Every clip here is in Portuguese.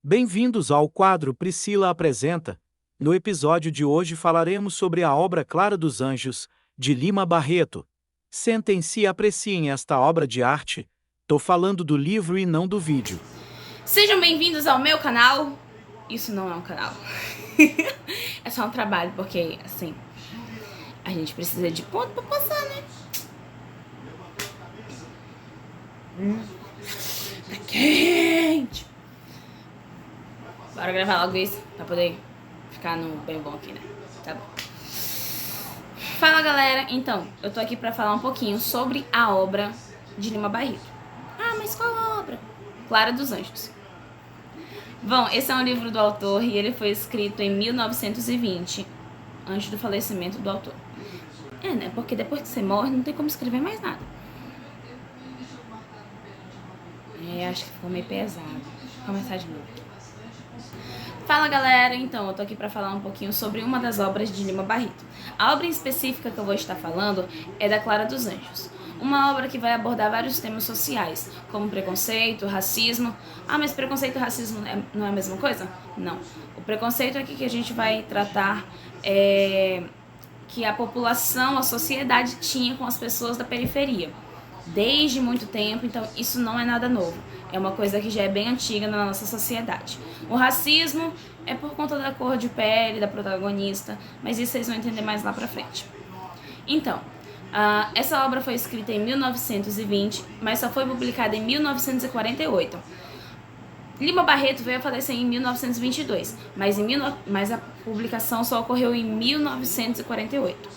Bem-vindos ao quadro Priscila Apresenta. No episódio de hoje falaremos sobre a obra Clara dos Anjos, de Lima Barreto. Sentem-se e apreciem esta obra de arte. Tô falando do livro e não do vídeo. Sejam bem-vindos ao meu canal. Isso não é um canal. É só um trabalho, porque, assim, a gente precisa de ponto pra passar, né? Tá quente. Bora gravar logo isso, pra poder ficar no bem bom aqui, né? Tá bom. Fala, galera. Então, eu tô aqui pra falar um pouquinho sobre a obra de Lima Barreto. Ah, mas qual obra? Clara dos Anjos. Bom, esse é um livro do autor e ele foi escrito em 1920, antes do falecimento do autor. É, né? Porque depois que você morre, não tem como escrever mais nada. Acho que ficou meio pesado. Vou começar de novo. Fala, galera. Então, eu tô aqui pra falar um pouquinho sobre uma das obras de Lima Barreto. A obra em específica que eu vou estar falando é da Clara dos Anjos. Uma obra que vai abordar vários temas sociais, como preconceito, racismo. Ah, mas preconceito e racismo não é a mesma coisa? Não. O preconceito aqui que a gente vai tratar é que a população, a sociedade tinha com as pessoas da periferia. Desde muito tempo, então isso não é nada novo. É uma coisa que já é bem antiga na nossa sociedade. O racismo é por conta da cor de pele da protagonista, mas isso vocês vão entender mais lá pra frente. Então, essa obra foi escrita em 1920, mas só foi publicada em 1948. Lima Barreto veio a falecer em 1922, mas a publicação só ocorreu em 1948.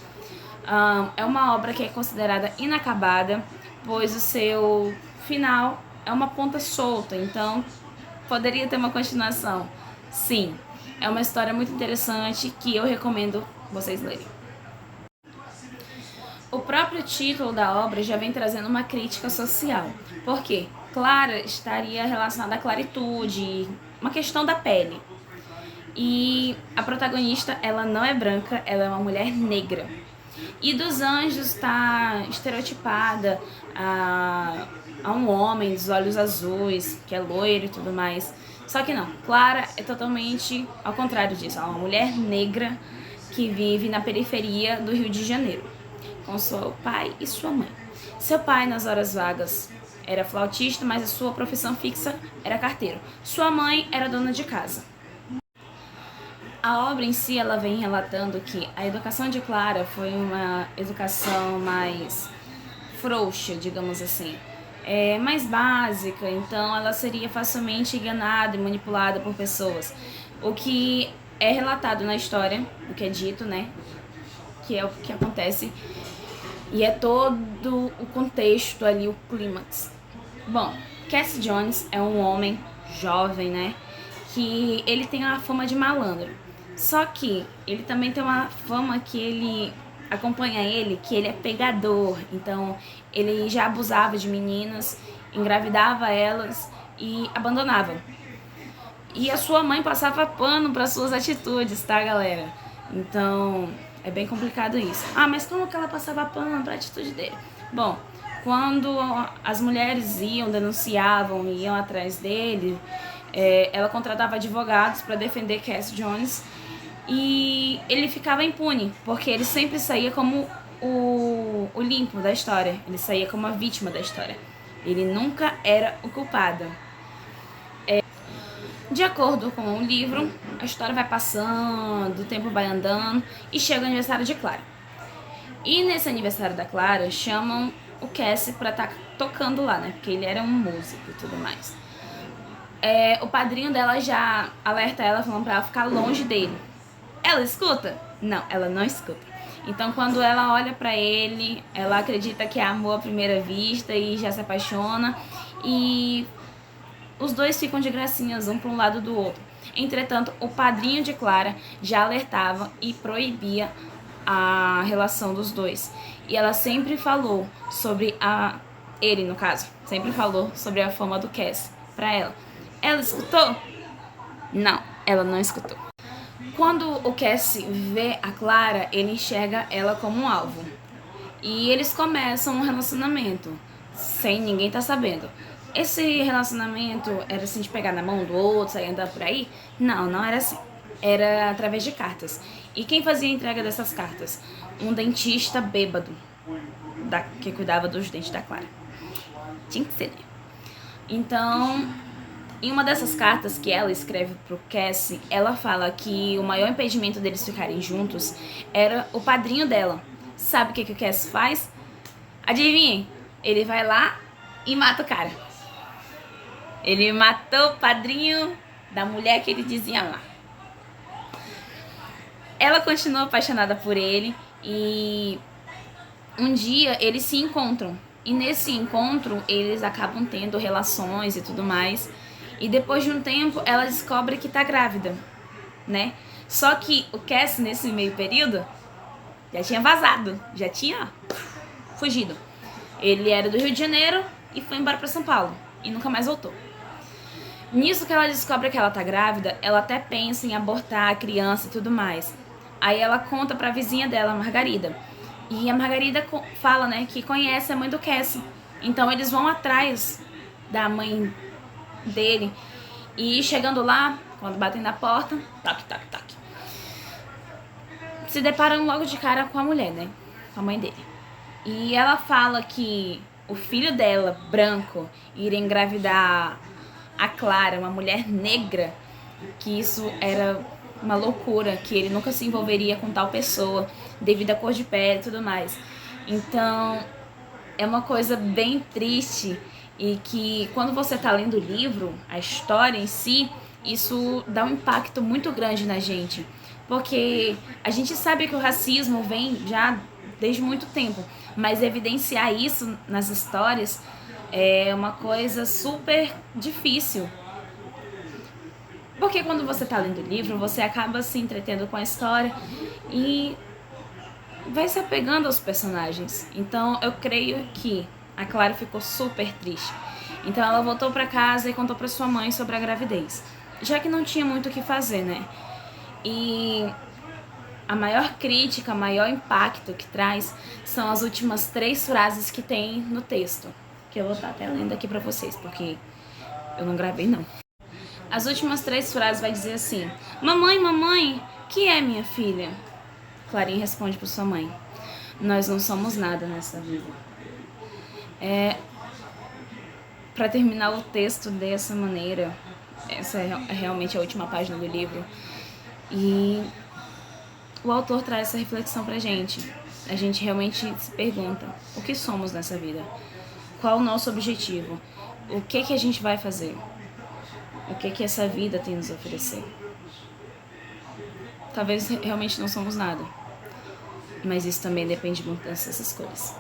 É uma obra que é considerada inacabada, pois o seu final é uma ponta solta, então poderia ter uma continuação. Sim, é uma história muito interessante que eu recomendo vocês lerem. O próprio título da obra já vem trazendo uma crítica social, porque Clara estaria relacionada à claritude, uma questão da pele. E a protagonista, ela não é branca, ela é uma mulher negra. E dos anjos está estereotipada a um homem dos olhos azuis, que é loiro e tudo mais. Só que não, Clara é totalmente ao contrário disso. Ela é uma mulher negra que vive na periferia do Rio de Janeiro, com seu pai e sua mãe. Seu pai, nas horas vagas, era flautista, mas a sua profissão fixa era carteiro. Sua mãe era dona de casa. A obra em si, ela vem relatando que a educação de Clara foi uma educação mais frouxa, digamos assim, mais básica, então ela seria facilmente enganada e manipulada por pessoas. O que é relatado na história, o que é dito, né, que é o que acontece, e é todo o contexto ali, o clímax. Bom, Cassie Jones é um homem jovem, né, que ele tem a fama de malandro. Só que ele também tem uma fama que ele acompanha ele, que ele é pegador. Então, ele já abusava de meninas, engravidava elas e abandonava. E a sua mãe passava pano para suas atitudes, tá, galera? Então, é bem complicado isso. Ah, mas como que ela passava pano para a atitude dele? Bom, quando as mulheres denunciavam e iam atrás dele, ela contratava advogados para defender Cassie Jones e ele ficava impune, porque ele sempre saía como o limpo da história, ele saía como a vítima da história. Ele nunca era o culpado. De acordo com o livro, a história vai passando, o tempo vai andando e chega o aniversário de Clara. E nesse aniversário da Clara, chamam o Cassie pra estar tocando lá, né? Porque ele era um músico e tudo mais. O padrinho dela já alerta ela, falando pra ela ficar longe dele. Ela escuta? Não, ela não escuta. Então, quando ela olha pra ele, ela acredita que é amor à primeira vista e já se apaixona. E os dois ficam de gracinhas, um para um lado do outro. Entretanto, o padrinho de Clara já alertava e proibia a relação dos dois. E ela sempre falou sobre ele, no caso, sempre falou sobre a fama do Cass pra ela. Ela escutou? Não, ela não escutou. Quando o Cassie vê a Clara, ele enxerga ela como um alvo. E eles começam um relacionamento, sem ninguém tá sabendo. Esse relacionamento era assim de pegar na mão do outro, sair andando por aí? Não, não era assim. Era através de cartas. E quem fazia a entrega dessas cartas? Um dentista bêbado, que cuidava dos dentes da Clara. Tinha que ser, né? Então, em uma dessas cartas que ela escreve pro Cassie, ela fala que o maior impedimento deles ficarem juntos era o padrinho dela. Sabe o que o Cassie faz? Adivinhem? Ele vai lá e mata o cara. Ele matou o padrinho da mulher que ele dizia lá. Ela continua apaixonada por ele e um dia eles se encontram. E nesse encontro eles acabam tendo relações e tudo mais. E depois de um tempo ela descobre que tá grávida, né? Só que o Cassie nesse meio período já tinha vazado, já tinha fugido. Ele era do Rio de Janeiro e foi embora pra São Paulo e nunca mais voltou. Nisso que ela descobre que ela tá grávida, ela até pensa em abortar a criança e tudo mais. Aí ela conta pra vizinha dela, a Margarida. E a Margarida fala, né, que conhece a mãe do Cassie. Então eles vão atrás da mãe dele. E chegando lá, quando batem na porta, toque, toque, toque, se deparam logo de cara com a mulher, né, com a mãe dele. E ela fala que o filho dela, branco, iria engravidar a Clara, uma mulher negra, que isso era uma loucura, que ele nunca se envolveria com tal pessoa devido à cor de pele e tudo mais. Então é uma coisa bem triste e que quando você tá lendo o livro, a história em si, isso dá um impacto muito grande na gente, porque a gente sabe que o racismo vem já desde muito tempo, mas evidenciar isso nas histórias é uma coisa super difícil. Porque quando você tá lendo o livro, você acaba se entretendo com a história e vai se apegando aos personagens. Então eu creio que a Clara ficou super triste. Então ela voltou pra casa e contou pra sua mãe sobre a gravidez, já que não tinha muito o que fazer, né? E a maior crítica, o maior impacto que traz são as últimas 3 frases que tem no texto, que eu vou estar até lendo aqui pra vocês, porque eu não gravei não. As últimas 3 frases vai dizer assim: mamãe, mamãe, que é minha filha? Clarinha responde para sua mãe: nós não somos nada nessa vida. Para terminar o texto dessa maneira, essa é realmente a última página do livro, e o autor traz essa reflexão pra gente. A gente realmente se pergunta: o que somos nessa vida? Qual o nosso objetivo? O que a gente vai fazer? O que essa vida tem a nos oferecer? Talvez realmente não somos nada, mas isso também depende muito dessas escolhas.